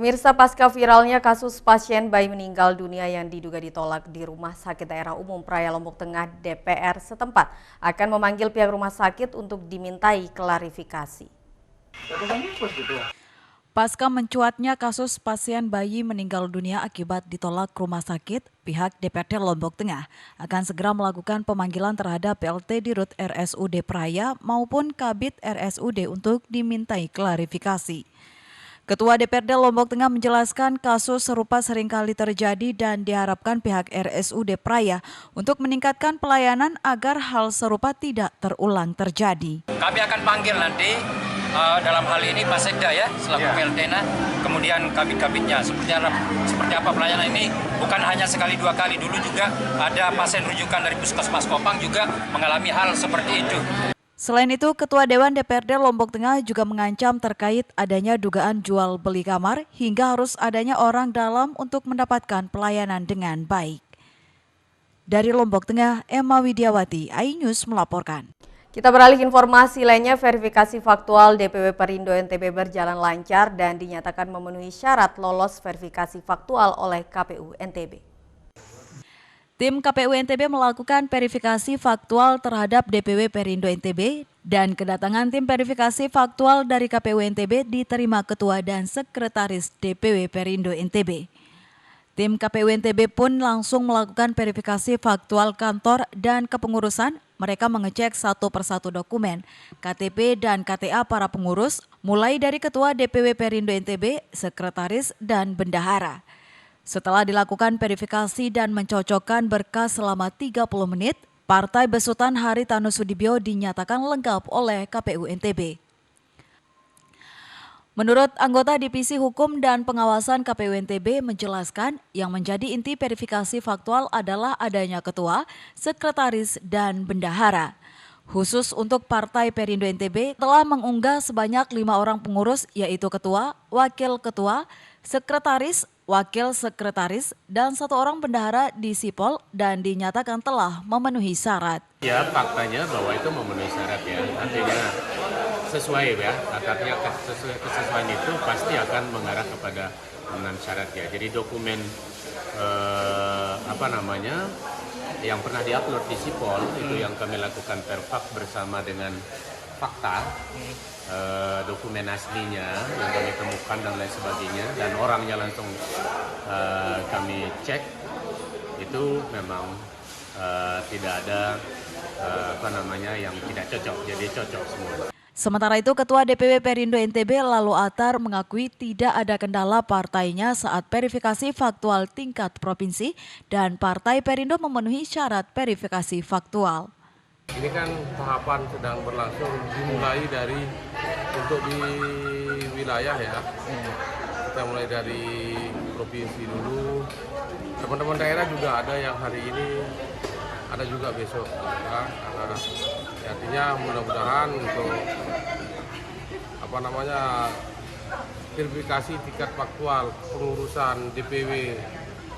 Pemirsa, pasca viralnya kasus pasien bayi meninggal dunia yang diduga ditolak di Rumah Sakit Daerah Umum Praia Lombok Tengah, DPR setempat akan memanggil pihak rumah sakit untuk dimintai klarifikasi. Pasca mencuatnya kasus pasien bayi meninggal dunia akibat ditolak rumah sakit, pihak DPRD Lombok Tengah akan segera melakukan pemanggilan terhadap PLT Dirut RSUD Praia maupun Kabid RSUD untuk dimintai klarifikasi. Ketua DPRD Lombok Tengah menjelaskan kasus serupa seringkali terjadi dan diharapkan pihak RSUD Praia untuk meningkatkan pelayanan agar hal serupa tidak terulang terjadi. Kami akan panggil nanti dalam hal ini Pak Sekda ya selaku PLT-nya, kemudian kabit-kabitnya seperti apa pelayanan ini, bukan hanya sekali dua kali. Dulu juga ada pasien rujukan dari Puskesmas Kopang juga mengalami hal seperti itu. Selain itu, Ketua Dewan DPRD Lombok Tengah juga mengancam terkait adanya dugaan jual beli kamar hingga harus adanya orang dalam untuk mendapatkan pelayanan dengan baik. Dari Lombok Tengah, Emma Widiawati, iNews melaporkan. Kita beralih informasi lainnya, verifikasi faktual DPW Perindo NTB berjalan lancar dan dinyatakan memenuhi syarat lolos verifikasi faktual oleh KPU NTB. Tim KPU NTB melakukan verifikasi faktual terhadap DPW Perindo NTB dan kedatangan tim verifikasi faktual dari KPU NTB diterima Ketua dan Sekretaris DPW Perindo NTB. Tim KPU NTB pun langsung melakukan verifikasi faktual kantor dan kepengurusan. Mereka mengecek satu persatu dokumen, KTP dan KTA para pengurus, mulai dari Ketua DPW Perindo NTB, Sekretaris, dan Bendahara. Setelah dilakukan verifikasi dan mencocokkan berkas selama 30 menit, Partai Besutan Haritanu Sudibyo dinyatakan lengkap oleh KPU NTB. Menurut anggota Divisi Hukum dan Pengawasan KPU NTB menjelaskan yang menjadi inti verifikasi faktual adalah adanya ketua, sekretaris, dan bendahara. Khusus untuk Partai Perindo NTB telah mengunggah sebanyak 5 orang pengurus yaitu ketua, wakil ketua, sekretaris, wakil sekretaris, dan 1 orang bendahara di Sipol dan dinyatakan telah memenuhi syarat. Ya, faktanya bahwa itu memenuhi syarat ya, artinya sesuai ya, artinya kesesuaian itu pasti akan mengarah kepada pemenuhan syarat ya. Jadi dokumen yang pernah diupload di Sipol itu yang kami lakukan perfak bersama dengan fakta, dokumen aslinya yang kami temukan dan lain sebagainya, dan orangnya langsung kami cek, itu memang tidak ada yang tidak cocok, jadi cocok semua. Sementara itu, Ketua DPW Perindo NTB Lalu Atar mengakui tidak ada kendala partainya saat verifikasi faktual tingkat provinsi dan Partai Perindo memenuhi syarat verifikasi faktual. Ini kan tahapan sedang berlangsung, dimulai dari untuk di wilayah ya. Kita mulai dari provinsi dulu. Teman-teman daerah juga ada yang hari ini, ada juga besok. Ya. Artinya mudah-mudahan untuk verifikasi tingkat faktual pengurusan DPW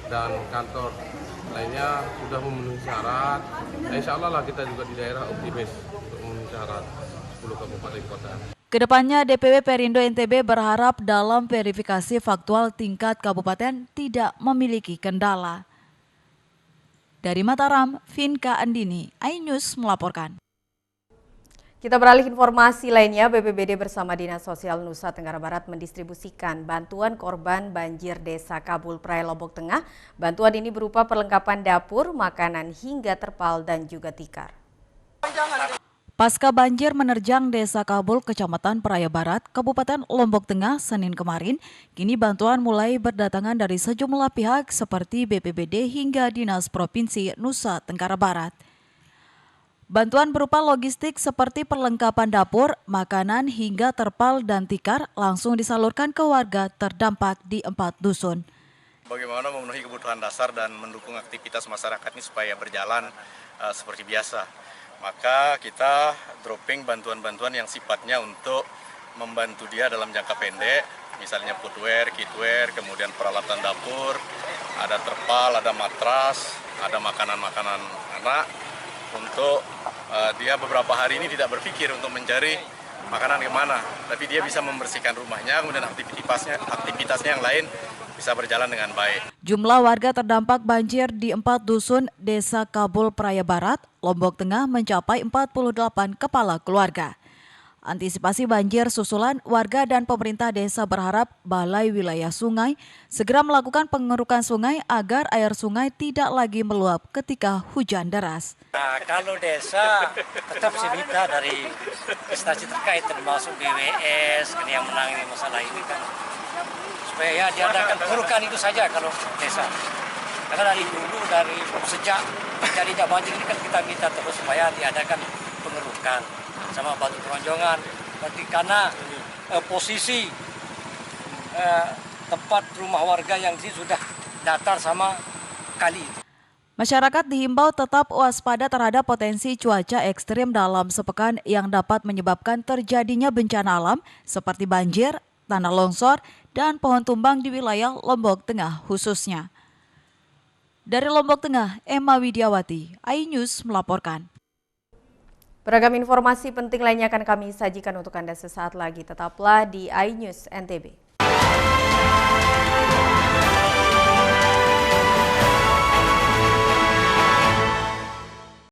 dan kantor lainnya sudah memenuhi syarat. Insya Allah lah kita juga di daerah optimis untuk memenuhi syarat 10 kabupaten kota. Kedepannya DPW Perindo NTB berharap dalam verifikasi faktual tingkat kabupaten tidak memiliki kendala. Dari Mataram, Vinka Andini, iNews melaporkan. Kita beralih informasi lainnya, BPBD bersama Dinas Sosial Nusa Tenggara Barat mendistribusikan bantuan korban banjir Desa Kabul Praia Lombok Tengah. Bantuan ini berupa perlengkapan dapur, makanan hingga terpal dan juga tikar. Pasca banjir menerjang Desa Kabul, Kecamatan Praia Barat, Kabupaten Lombok Tengah, Senin kemarin, kini bantuan mulai berdatangan dari sejumlah pihak seperti BPBD hingga Dinas Provinsi Nusa Tenggara Barat. Bantuan berupa logistik seperti perlengkapan dapur, makanan hingga terpal dan tikar langsung disalurkan ke warga terdampak di 4 dusun. Bagaimana memenuhi kebutuhan dasar dan mendukung aktivitas masyarakat ini supaya berjalan seperti biasa. Maka kita dropping bantuan-bantuan yang sifatnya untuk membantu dia dalam jangka pendek, misalnya footwear, kitwear, kemudian peralatan dapur, ada terpal, ada matras, ada makanan-makanan anak, untuk dia beberapa hari ini tidak berpikir untuk mencari makanan kemana. Tapi dia bisa membersihkan rumahnya, kemudian aktivitasnya yang lain bisa berjalan dengan baik. Jumlah warga terdampak banjir di 4 dusun Desa Kabul Praya Barat, Lombok Tengah mencapai 48 kepala keluarga. Antisipasi banjir susulan, warga dan pemerintah desa berharap Balai Wilayah Sungai segera melakukan pengerukan sungai agar air sungai tidak lagi meluap ketika hujan deras. Nah, kalau desa tetap minta dari instansi terkait termasuk BWS yang menangani masalah ini kan supaya ya diadakan pengerukan itu saja kalau desa. Karena dari sejak terjadinya banjir ini kan kita minta terus supaya diadakan pengerukan sama batu peronjongan. Berarti karena posisi tempat rumah warga yang sudah datar sama kali. Masyarakat dihimbau tetap waspada terhadap potensi cuaca ekstrim dalam sepekan yang dapat menyebabkan terjadinya bencana alam seperti banjir, tanah longsor, dan pohon tumbang di wilayah Lombok Tengah khususnya. Dari Lombok Tengah, Emma Widiawati, iNews melaporkan. Beragam informasi penting lainnya akan kami sajikan untuk Anda sesaat lagi. Tetaplah di iNews NTB.